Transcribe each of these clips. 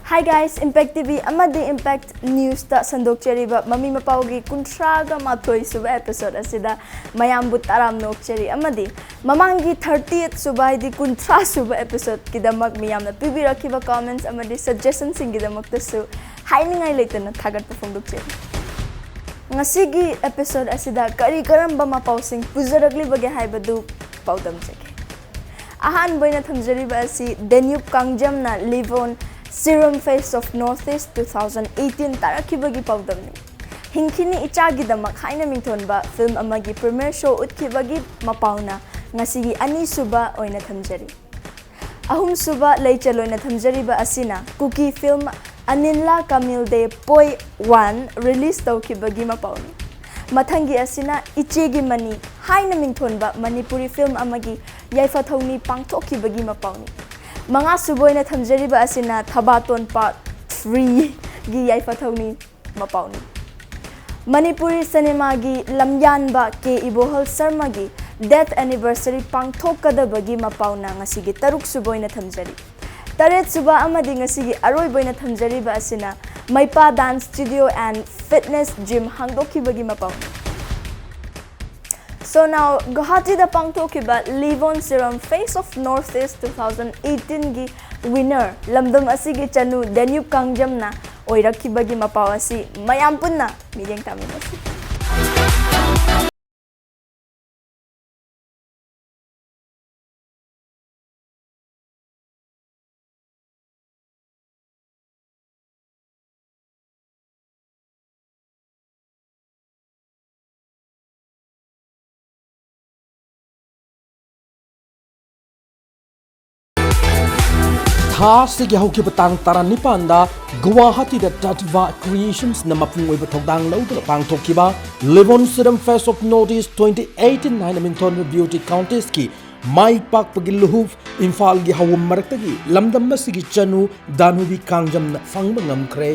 Hi guys, Impact TV amadi Impact News ta sandok cheriba Mami Mapao gi kuntraga mathoi suba episode asida mayambu taram nok cheri amadi mamangi 30th suba di kuntra suba episode kidamak miyamna pibi rakhiba comments amadi suggestions singidamak tasu hainingai leitana thagat pafongdok cheri ngasigi episode asida kari karamba mapao sing pujaragli bage haibadu paudam cheke ahan boina thamjariba asi Danube Kangjamna live on Serum Face of Northeast 2018 tarakibagi paudamni hingkini ichagi damak haina mingthonba film amagi premiere show utkibagi mapauna ngasigi ani suba oina thamjari ahum suba leichaloina thamjari ba asina cookie film Aninla Kamil de Poi 1 release tawkibagi mapauni mathangi asina ichegi mani haina mingthonba Manipuri film amagi yaifa thongni pangthokibagi mapauni Mga suboy na thamjariba asina Thabaton Part 3 gi yaifa thongni mapauni Manipuri cinema gi lamyanba ke Ibohal Sharma gi death anniversary pangthokadabagi mapauna ngasigi taruk suboy na thamjari taret suba amadi ngasigi aroi boy na thamjariba asina Maipa Dance Studio and Fitness Gym hangdokibagi mapauna So now, Guwahati da pangthokiba Live on Serum Face of Northeast 2018 gi winner lamdam asigi chanu Danube Kangjamna oirakibagi mapao asi mayam punna mideng taminasi Thasigi hauki batang taranipanda Guwahati da Tatva Creations na mapung oiba thokdang laudra pangthokiba Live on Serum Face of Northeast 2018 na Minton Beauty Contest ki mai pak pagiluhuf Imphal gi hawum maraktagi lamdam masigi chanu Danube Kangjam na fangba ngamkre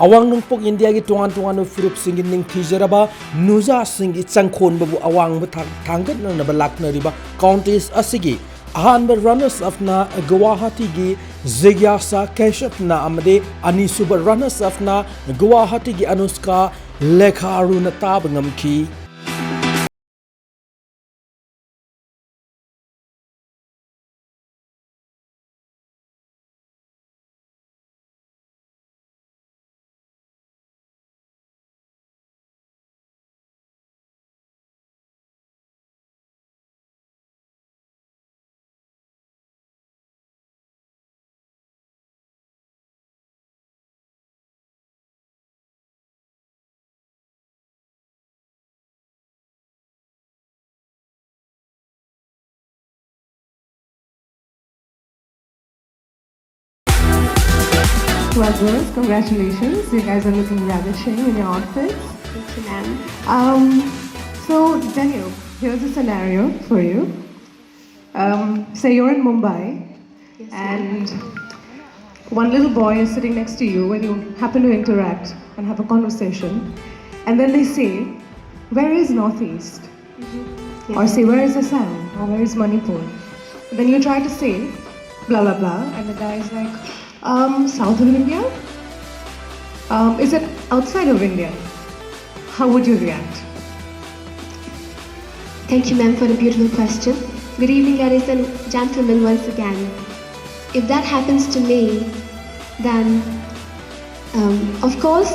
awang nungpok India gi tuan furup singi ning thijaraba nuja singi changkhon babu awang ba thangat na balakna riba contest asigi ahanba runners up na Guwahati gi Jigyasa Keshap na amade ani suba runners up na Guwahati gi Anuska Lekha Aruna tab ngamki Well, girls, congratulations. You guys are looking ravishing in your outfits. Thank you, ma'am. So, Daniel, here's a scenario for you. Say you're in Mumbai, Yes, and one little boy is sitting next to you when you happen to interact and have a conversation, and then they say, "Where is Northeast?" Yes. Or say, "Where is Assam?" Or "Where is Manipur?" Then you try to say, blah blah blah, and the guy is like, south of India? Is it outside of India? How would you react? Thank you, ma'am, for the beautiful question. Good evening, ladies and gentlemen, once again. If that happens to me, then, of course,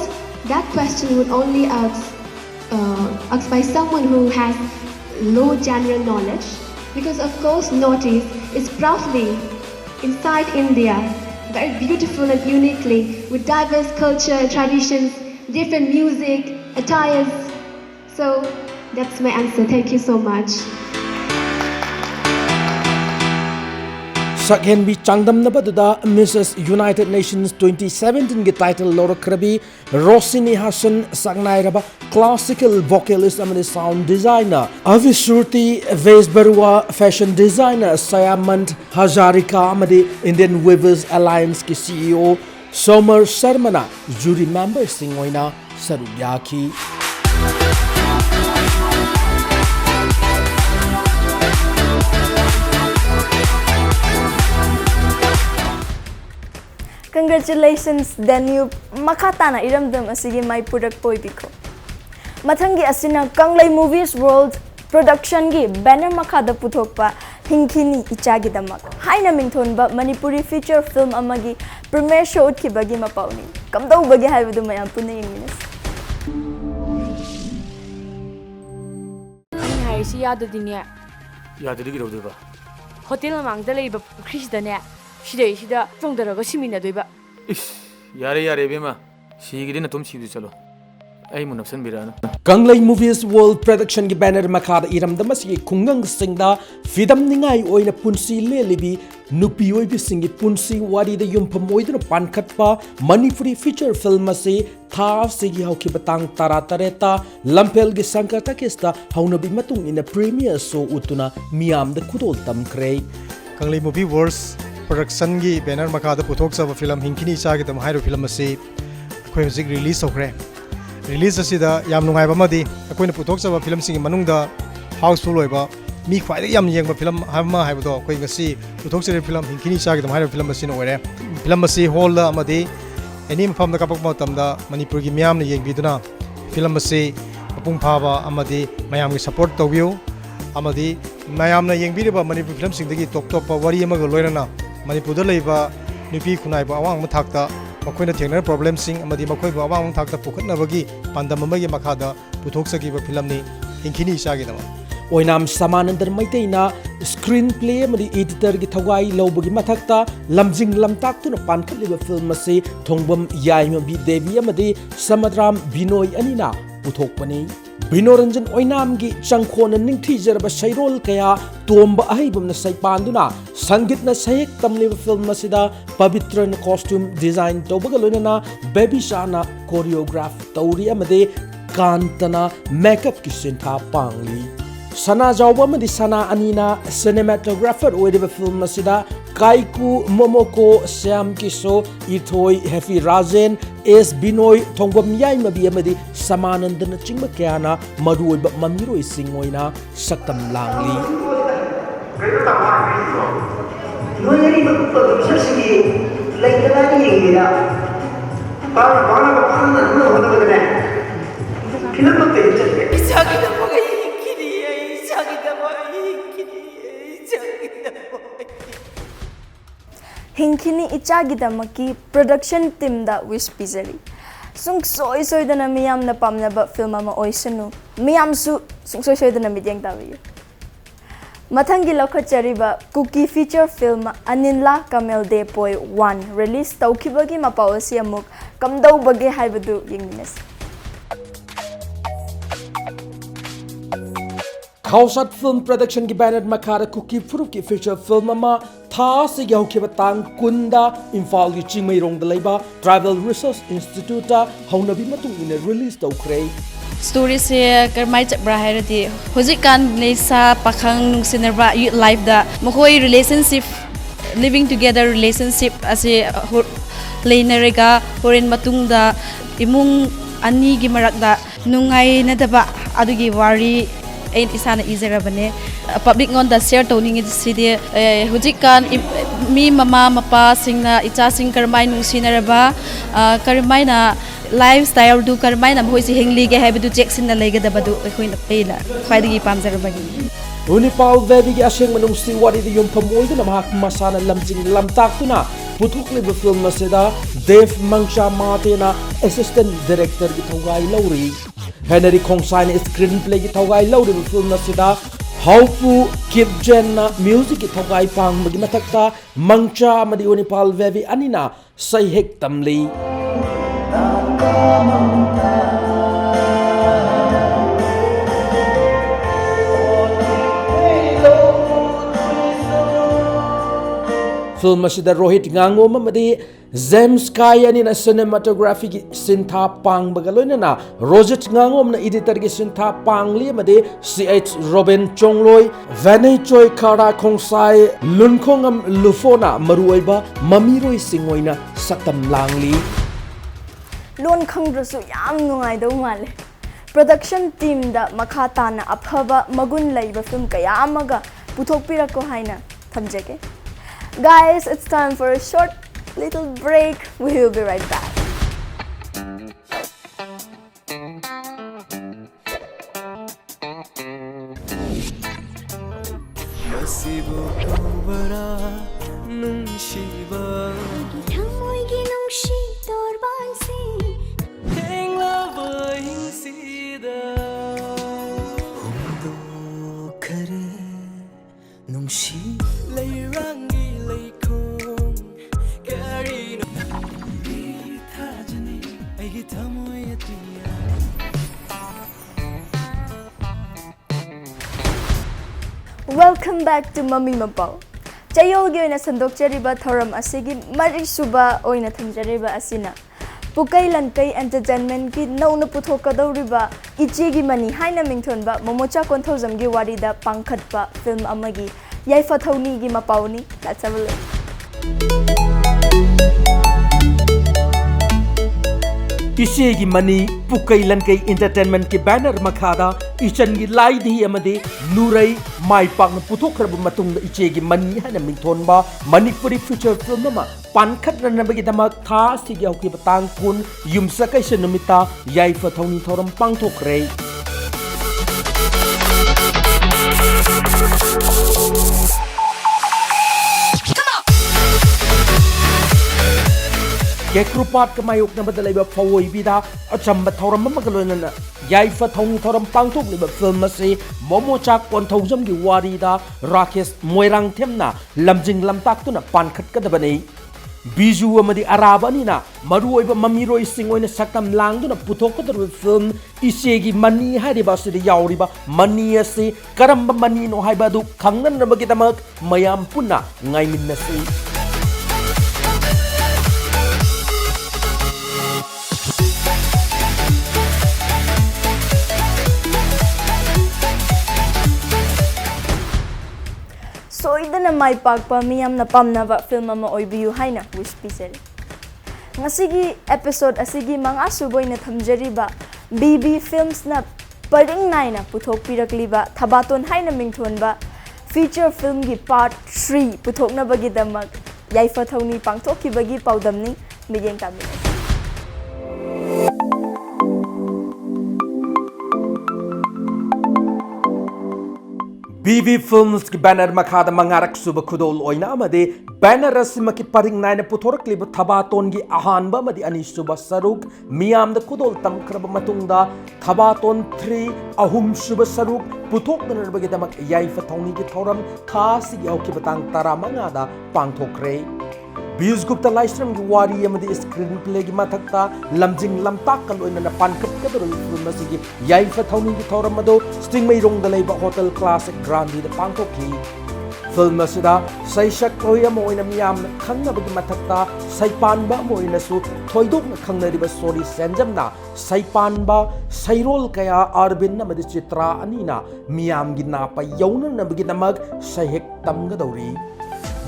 that question would only asked by someone who has low general knowledge, because, of course, Northeast is roughly inside India, very beautiful and uniquely, with diverse culture, traditions, different music, attires. So that's my answer. Thank you so much. Sakhen bi changdam na baduda Mrs. United Nations 2017 gi title lorokrabi Rosini Hassan Saknairaba classical vocalist and sound designer Avishruti Vesbarua fashion designer Sayamant Hazarika amadi Indian Weavers Alliance ki CEO Somar Sharmana jury member singoina sarugyaki Congratulations Daniel makatana iramdam asigi mai purak poibiko. Mathangi asina Kanglai Movies World Production gi banner makada puthokpa Hinkini Ichagi damak. Haina mingthonba Manipuri feature film amagi premiere show utkibagi mapauni. Kamdau bagi haibadu mayam punna yengminas. Haisi yadadine yadadi girodeba hotel mangda leiba pukhrisdane shida tongdaraga simina doiba is yare bema sigidi na tum sidu chalo ai munapsan birana Kanglai Movies World Production ki banner makada iramdam asigi khungang singda fidam ningai oina punsi lelibi nupi oibi singi punsi wari da yumpam oiduna pankhatpa Manipuri feature film ase tha sigi hauki batang taratareta lampel gi sankata kesta haunabi matung ina premiere show utuna miam da kudol tamkre Kanglai Movie World Production gi banner makada puthok sab film Hinkini Ichagi dam hairo film ase khoi hojik release hokre release asida yam nungai ba madi akoina puthok sab film sing manungda houseful oiba mi khwai yam yengba film hama haibodo koi ngasi puthok sere film Hinkini Ichagi dam hairo film ase no ore film ase hall da amadi any mafam da kapak matam da Manipur gi miam ne yengbiduna film ase apung phaba amadi mayam gi support tawbiu amadi mayam na yengbiriba Manipur film sing dagi top wari amaga loirana Manipur da leiba nupi khunai ba awang mathakta makoina thengna problem sing amadi makoi ba awang mathakta pukhatna bagi pandam amagi makhada puthok sagi ba film ni Hinkini Ichagi dama oinam samanandar maiteina screenplay amadi editor gi thawai lobagi mathakta lamjing lamtak tuna pankhatliba film ase thongbam yaima bi devi amadi samadram binoi anina puthokpani Binoranjan oinam gi changkhona ningthijaraba sairol kaya tomba ahibamna saipanduna sangitna sayek tamliba film asida pavitra na costume design tawbaga loinana baby shana choreograph tawri amade kantana makeup ki sintha pangli sana jawba amadi sana anina cinematographer oidiba film asida Kaiku Momoko Syam Kiso Ithoi Hefi Rajen S Binoy Thongbam Yai Mabi amadi Samanandana Chingba Kyana Madui ba Mamiroi Singoina Saktam Langli Hinkini Ichagi damaki production team da wish pizari. Sung soy dana miyam na pamna ba film ama oisanu. Miyam su sung soy dana midyang tawiyo. Mathangi lokhachari ba cookie feature film Aninla Kamel De Poi 1 release tawkibagi mapawasi amuk kamdaw bagi haibadu yengminas. Khausat Film Production ki banner makara cookie proof ki feature film ama tha se gyau ke batang kunda Imphal gi chingmei rong da leiba Travel Research Institute ta haunabi matung in release tawkre story se karmai chakbra hairati hojikan leisa pakhang nungsinerba life da mokoi relationship living together relationship ase leinarega horen matung da imung ani gi marak da nungai na daba adugi wari ain isana izerabane public ngon da share toning sidi hojikan mi mama mapa singna icha sing karmai nungsinaraba karmai na lifestyle du karmai na hoisi hengli ge habidu jackson na lega da badu khoina peila khwaidigi pamjarabagi Unipal Vebi gi aseng manung si wari di yum pamoi na mahak masana lamjing lamtak tuna puthuk le film maseda Dev Mangcha Matena assistant director gi thogai lauri Henry Khongsai na screenplay gi thogai lauri film maseda Haupu Kipjen na music gi thogai pang magi matakta Mangcha madi Unipal Vebi anina sai hek tamli Film asida Rohit Ngangom amadi James Kai ani na cinematography gi sintha pang bagaloina na Rojet Ngangom na editor gi sintha pangli amadi CH Robin Chongloi Vanai Choi Khara Khongsai Lunkhongam Lufona maruiba mamiroi singoina saktam langli Lon khangdrasu yam nungai do male production team da makata na aphaba magun laiba film kaya amaga puthokpirako haina thamjege. Guys, it's time for a short little break. We will be right back. Welcome back to Mami Mapao. Chayolgi oina sandokchariba thoram asigi mari suba oina thamjariba asina pukai lankai entertainment ki nauna puthokadawriba ichegi mani haina mingthonba momocha konthojamgi warida pangkhatpa film amagi yaifa thauni gi mapauni. Let's have a look. इसेगी मनी पुकई लनकई entertainment के banner मखादा इचन की लाइदी अमदे नुरई माई पाक पुथोखरब मतुंग इचेगी मनी हन मिथोनबा मणिपुरी फ्यूचर फिल्म मा पानखत ननबगी दमक था सिगी हौकी बतांग कुन युमसकैसे नुमिता याइफा थौनी थौरम पांगथोखरे Gekrupat kemayuk na badalay fawoy bida at sambat thoram mamagalonan na yaifa thong thoram pangtok liba film si momochak pon thojam gi warida Rakesh moirang themna lamjing lamtak tu na pankhat kadabani biju amadi araba ni na maru oiba mamiroi singoina saktam lang tu na puthok kadar film isegi mani hariba si yauriba mani ase karamba mani no haiba du khangnan na bagitamak mayam punna ngaimin na si So ida na may pagpa miyam na pamnava film ama oibiyu hay na wish pisel. Ngasigi episode asigi mga suboy na thamjariba BB films na paring nai na puthok pirakliba thabaton hay na mingthon ba feature film gi part 3 puthok na bagi damag yaifa thawni pangthok ki bagi paudamni miyeng kami. BB Films ki banner makhada mangarak suba khudol oina amade banner asima ki paring naina puthorak liba thabaton gi ahanba amadi ani suba saruk miyam da khudol tamkraba matungda thabaton 3 ahum suba saruk puthok nanarbagi damak yaifa thawni gi thoram khasi gi auki batang taramanga da pangthokre Bius Gupta Livestream ki wari amadi screenplay gi mathakta lamjing lamtak kan oina na pankhat kadaro film asigi yaifa thawni gi thoram ado stingmai rong da leiba hotel classic grandi da pangthokki film asida saisak oya mo oina miyam khangna bagi mathakta saipanba mo oina su thoidok na khangna riba story senjamna saipanba sairol kaya arbin na madi chitra anina miyam gi na pa yauna na bagi namag sahek tamga dawri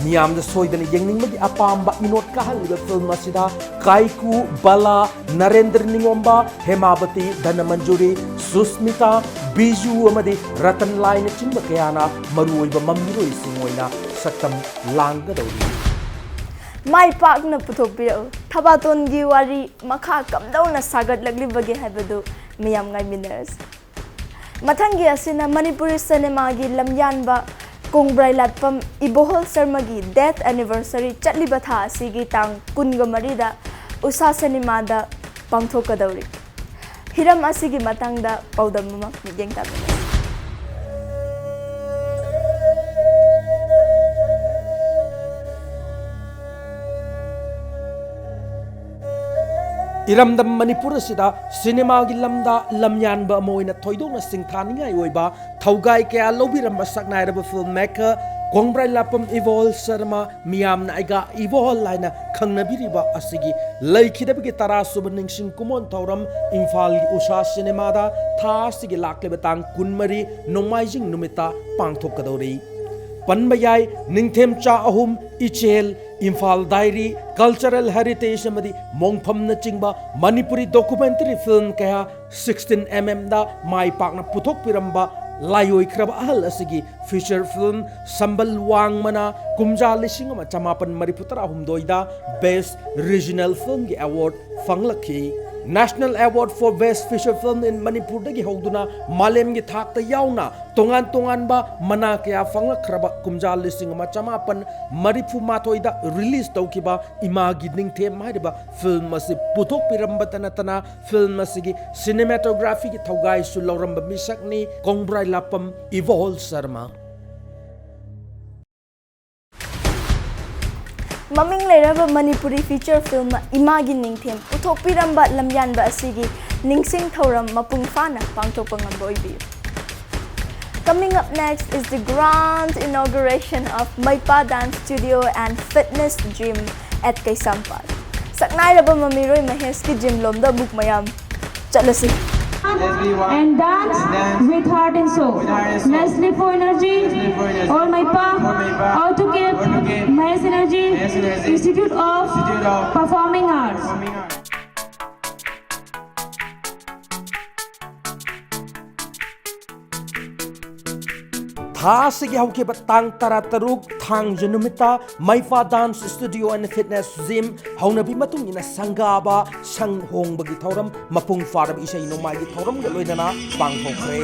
Miyam da soidani yengning magi apamba inot kahaliba film asida Kaiku Bala Narendra Ningomba Hemabati Dhanamanjuri Susmita Biju amadi Ratan Lai na chingba kayana maruoiba mamiroi singoina saktam langga dawri Mai pak na puthok piro thabaton gi wari makha kamdaw na sagat lagli bagi habadu miyam ngai miners mathangi asina Manipuri cinema gi lamyan ba Kongbrai latpam Ibohol Sarmagi death anniversary chatliba tha asigi tang kunga marida usa cinema da pangthokadawri hiram asigi matangda paudam ma miyeng tabi Iramdam Manipur asida cinema gi lamda lamyan ba moina thoidona singthaningai oiba thaugai kaya lobiramba saknairaba filmmaker Kongbrai lapam Evol Sharma miyamna aiga Evol laina khangnabiriba asigi laikhidabagi tara subaningsing kumon thoram Imphal gi usha cinema da tha asigi lakleba tang kunmari nomaijing numita pangthokadori Panbayai Ningthem Cha Ahum Ichel Imphal Diary Cultural Heritage amadi Mongpham na chingba Manipuri documentary film kaya 16mm da mai pakna puthok piramba layoi kraba ahal asigi feature film Sambal Wang Mana kumja lising ama chamapan mariputara humdoida Best Regional Film gi award fanglakhi. National Award for Best Feature Film in Manipur dagi hogduna malem gi thakta yauna tongan ba mana kaya fanglakhraba kumja lising ama chamapan maripu matoida release taukiba imagi ningthe mairiba film asi puthok pirambatana tana film asigi cinematography gi thogai su loramba misakni kongbrai lapam Evol Sharma. Maming leiraba Manipuri feature film na imagi ningthem uthok piramba lamyanba asigi ningsing thoram mapung fana pangthokpa ngamba oibiyu. Coming up next is the grand inauguration of Maipa Dance Studio and Fitness Gym at Kaisampal. Saknairaba Mamiroi Mahesh ki gym lomda muk mayam chalasi. And dance with heart and soul. Let's live for energy. All my power. All to give. Mahesh Energy. Institute of Performing Arts. Tha sigi hauke batang tarataruk thang janumita Maipa Dance Studio and Fitness Gym haunabi matung ina sangaba sang hong bagi thoram mapung farab isai nomai gi thoram ga loinana pangthokre.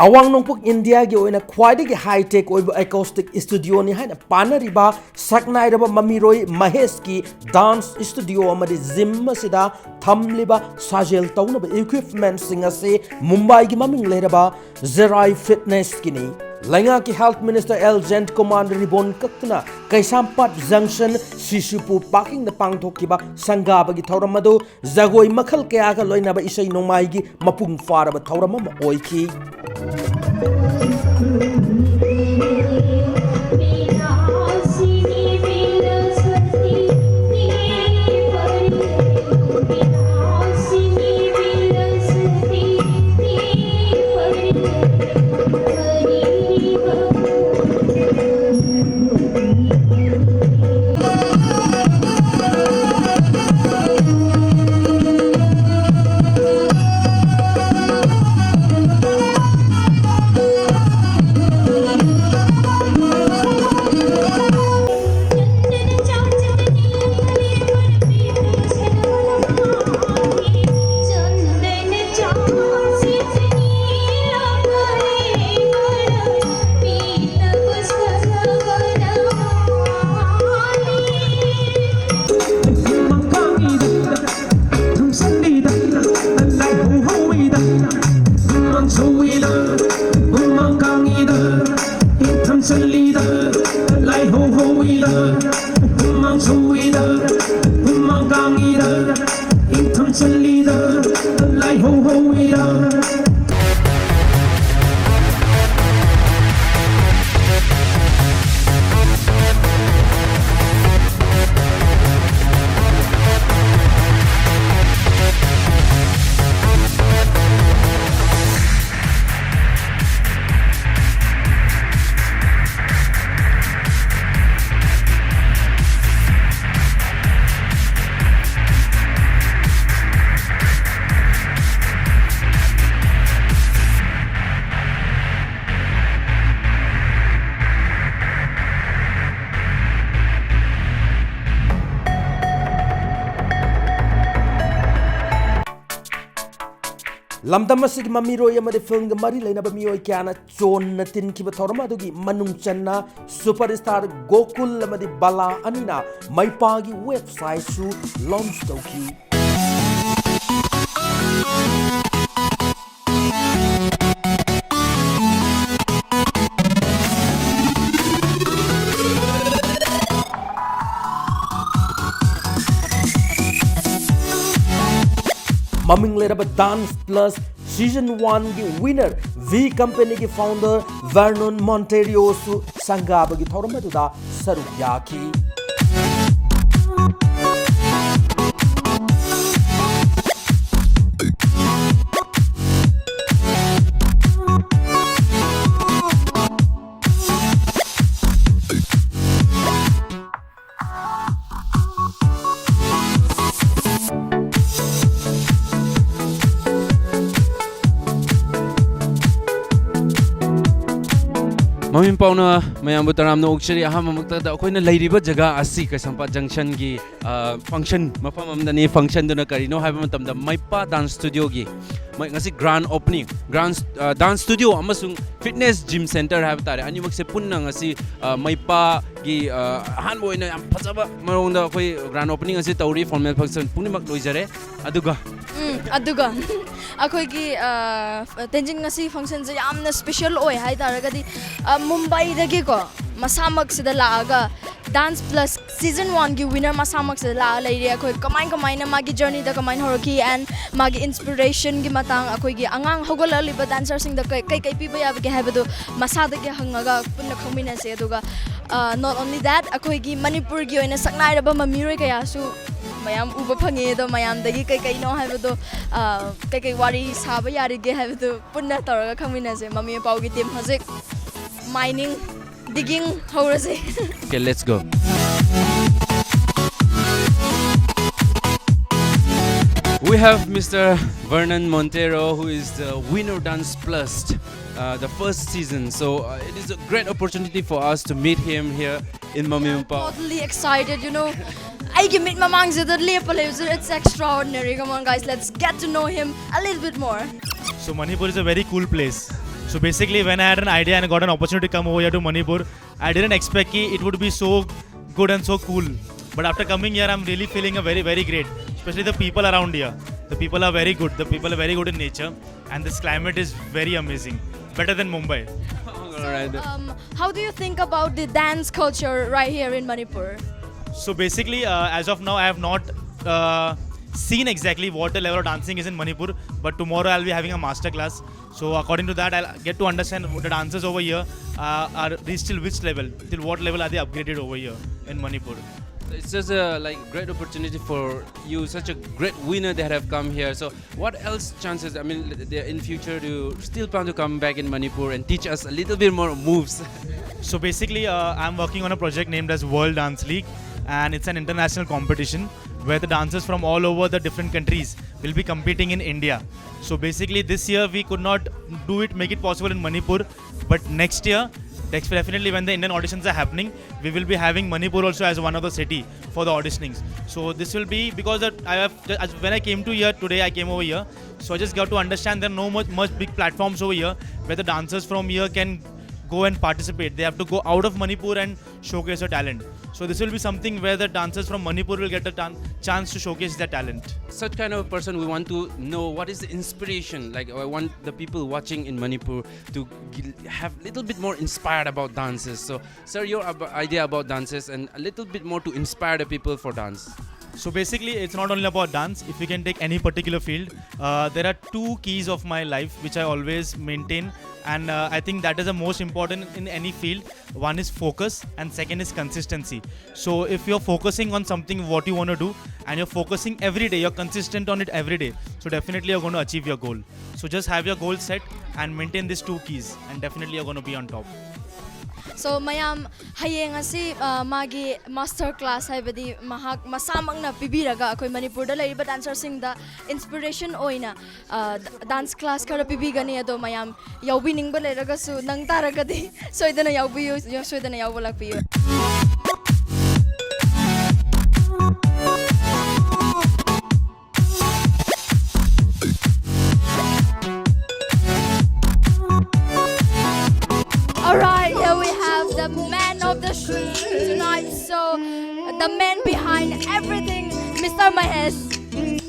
Awang nongpuk India gi oina khwaidi gi high tech oiba acoustic studio ni haina panariba saknairaba Mamiroi Mahesh ki dance studio amadi gym asida thamliba sajel taunaba equipment singa se Mumbai gi maming leiraba Zerai Fitness kini. Lenga ki Health Minister Elgent Command Ribon Kaktuna Kaisampat Junction Sisupur Parking the Pangthokiba Sangaba gi Tauramadu Zagoi Makal Kaya Loinaba Isai Nomai gi Mapung Faraba Tauramama Oiki. Lamdam asig Mamiroi amadi film ga mari lainaba mioi kyana chon na tin kiba thorama adugi manung channa superstar Gokul amadi Bala anina Maipa gi website su launch tauki. maming leraba Dance Plus Season 1 gi winner V Company gi founder Vernon Monteiro su sangaba gi thoram aduda saruk yaki. Mami Mapao na mayam butaram na actually aham magtada akoy na layriba jaga asi Kasampa Junction gi function mapam amda ni function do na karino haiba matamda Maipa Dance Studio gi mai ngasi grand opening grand dance studio amasung fitness gym center haiba tare ani magse punna ngasi Maipa gi han boina am phajaba marongda akoy grand opening asi tauri formal function puni mak loijare aduga ꯑꯩꯈꯣꯏꯒꯤ ꯇꯦꯟꯖꯤꯡ ꯉꯁꯤ ꯐꯪꯁꯟꯁꯦ ꯌꯥꯝꯅ ꯁ꯭ꯄꯦꯁꯤꯌꯜ ꯑꯣꯏ ꯍꯥꯏꯇꯥꯔꯒꯗꯤ ꯃꯨꯝꯕꯥꯏꯗꯒꯤꯀꯣ ꯃꯁꯥꯃꯛꯁꯤꯗ ꯂꯥꯛꯑꯒ dance plus season 1ꯒꯤ winner ꯃꯁꯥꯃꯛꯁꯤꯗ ꯂꯥꯛꯑ ꯂꯩꯔꯦ ꯑꯩꯈꯣꯏ ꯀꯃꯥꯏꯅ ꯃꯥꯒꯤ ꯖꯔꯅꯤꯗ ꯀꯃꯥꯏꯅ ꯍꯧꯔꯛꯈꯤ ꯑꯦꯟ ꯃꯥꯒꯤ ꯏꯟꯁꯄꯤꯔꯦꯁꯟꯒꯤ ꯃꯇꯥꯡ ꯑꯩꯈꯣꯏꯒꯤ ꯑꯉꯥꯡ ꯍꯧꯒꯠꯂꯛꯂꯤꯕ ꯗꯥꯟꯁꯔꯁꯤꯡꯗ ꯀꯩ ꯄꯤꯕ ꯌꯥꯕꯒꯦ ꯍꯥꯏꯕꯗꯨ ꯃꯁꯥꯗꯒꯤ ꯍꯪꯉꯒ ꯄꯨꯟꯅ ꯈꯪꯃꯤꯟꯅꯁꯦ ꯑꯗꯨꯒ not only that ꯑꯩꯈꯣꯏꯒꯤ ꯃꯅꯤꯄꯨꯔꯒꯤ ꯑꯣꯏꯅ ꯁꯛꯅꯥꯏꯔꯕ ꯃꯃꯤꯔꯣꯏ ꯀꯌꯥꯁꯨ mayam uba phange do mayam dagi kai no haibado kai wari saba yarige haibado punna taraga khaminase Mami Mapao gi team hojik mining digging horase. Okay, let's go. We have Mr. Vernon Monteiro, who is the winner Dance Plus, the first season. So it is a great opportunity for us to meet him here in Mami Mapao. Totally excited, you know. I give it it's extraordinary. Come on, guys, let's get to know him a little bit more. So Manipur is a very cool place. So basically, when I had an idea and got an opportunity to come over here to Manipur, I didn't expect it would be so good and so cool. But after coming here, I'm really feeling very, very great. Especially the people around here. The people are very good. The people are very good in nature, and this climate is very amazing. Better than Mumbai. How do you think about the dance culture right here in Manipur? So basically, as of now, I have not seen exactly what the level of dancing is in Manipur, but tomorrow I'll be having a master class. So according to that, I'll get to understand what the dancers over here are reached till which level, till what level are they upgraded over here in Manipur. It's just a great opportunity for you, such a great winner that have come here. So what else chances, I mean, in future do you still plan to come back in Manipur and teach us a little bit more moves? So basically, I'm working on a project named as World Dance League, and it's an international competition where the dancers from all over the different countries will be competing in India. So basically this year we could not make it possible in Manipur, but next year, definitely when the Indian auditions are happening, we will be having Manipur also as one of the city for the auditionings. So this will be because when I came to here today, I came over here, so I just got to understand there are no much big platforms over here where the dancers from here can go and participate. They have to go out of Manipur and showcase their talent. So this will be something where the dancers from Manipur will get a chance to showcase their talent. Such kind of person, we want to know what is the inspiration. Like I want the people watching in Manipur to have a little bit more inspired about dances. So sir, your idea about dances and a little bit more to inspire the people for dance. So basically, it's not only about dance. If you can take any particular field, there are two keys of my life which I always maintain, and I think that is the most important in any field. One is focus, and second is consistency. So if you're focusing on something what you want to do, and you're focusing every day, you're consistent on it every day, so definitely you're going to achieve your goal. So just have your goal set and maintain these two keys, and definitely you're going to be on top. So mayam hayeng asi magi master class haibadi mahak masamangna pibiraga akoi Manipur da laiba dancer sing da inspiration oina dance class kara pibigani ado mayam yaubi ningba leraga su nang taragadi soidana yaubi yo soidana yaubalak piyo. Alright, here we have the man of the show tonight. So, the man behind everything, Mr. Mahes.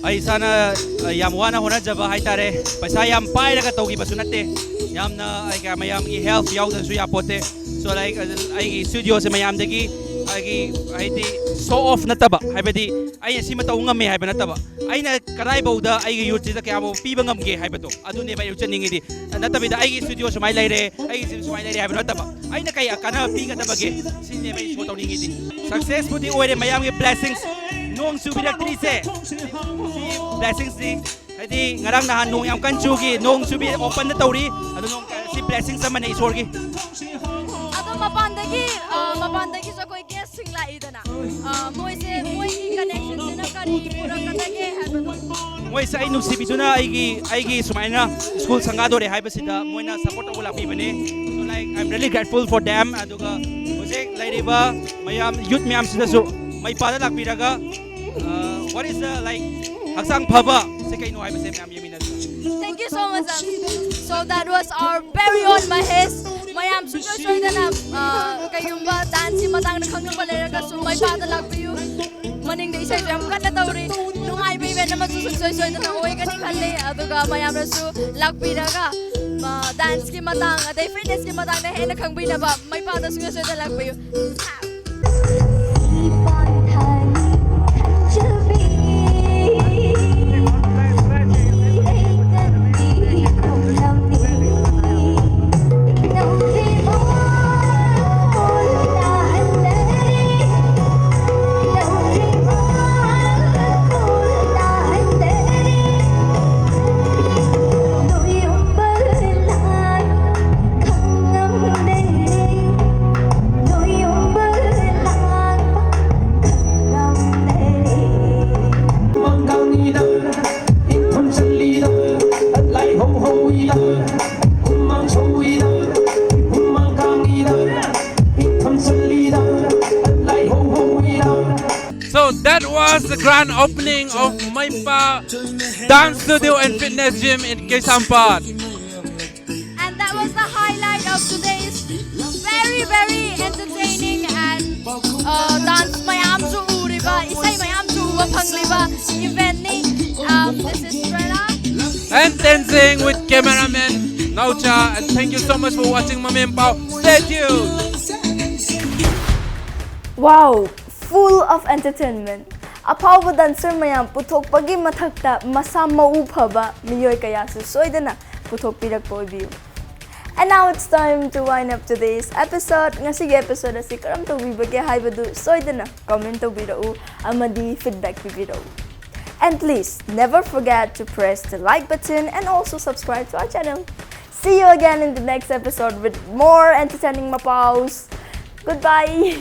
Ay sana yam wana hona jaba hai tare paisa yam pai raga togi basunate yam na ay ka mayam I health yaw dan su yapote so like ay studio se mayam dagi haiti show off nataba haibadi ai si mata ungame haiba nataba aina karai bauda ai youth da kya bo piba ngamge haibato adune bai uchaningi di natabida ai studio sumai laire ai sim sumai laire haiba nataba aina kai akana piga tabage sine bai show tawningi di success pudi oire mayam ge blessings nong subidaktri se blessings di haiti ngarang nahan nong yam kan chugi nong subi open na tawri adu nong si blessings sama na isorgi mapandagi sa koi guest sing la idana moi connection sina kari pura kadage haibado moi sa inu sibiduna aigi sumaina school sangadore haibasida moina support wala pibane so like I'm really grateful for them aduga project lairiba mayam youth mayam sida so mai pada lakpiraga what is the like haksang phaba se kaino haibase mayam yemina. Thank you so much. So that was our very own Mahesh. Mayam super soy na kayumba dance matang na khang ba lera ka sumay pa da lag piyu maning de isay jam kan na tawri nungai ba event na soy na hoy kani khalle aduga mayam ra su lag pira ka dance ki matang adai fitness ki matang na he na khang bi na ba may pa da soy da lag piyu. So that was the grand opening of Maipa Dance Studio and Fitness Gym in Kesampat. And that was the highlight of today's very, very entertaining and dance mayam su uriba, isay mayam su pangliba event ni. This is Trena And dancing with cameraman Naucha. And thank you so much for watching Mami Mapao. Stay tuned. Wow! Full of entertainment. Apaw dancer mayam puthok pagi mathakta masa mau phaba miyoy kaya su soidana puthok pirak poibiu. And now it's time to wind up today's episode. Ngasige episode asi karam tawibage haibadu soidana comment tawbirau amadi feedback bibirau. And please never forget to press the like button and also subscribe to our channel. See you again in the next episode with more entertaining mapaws. Goodbye.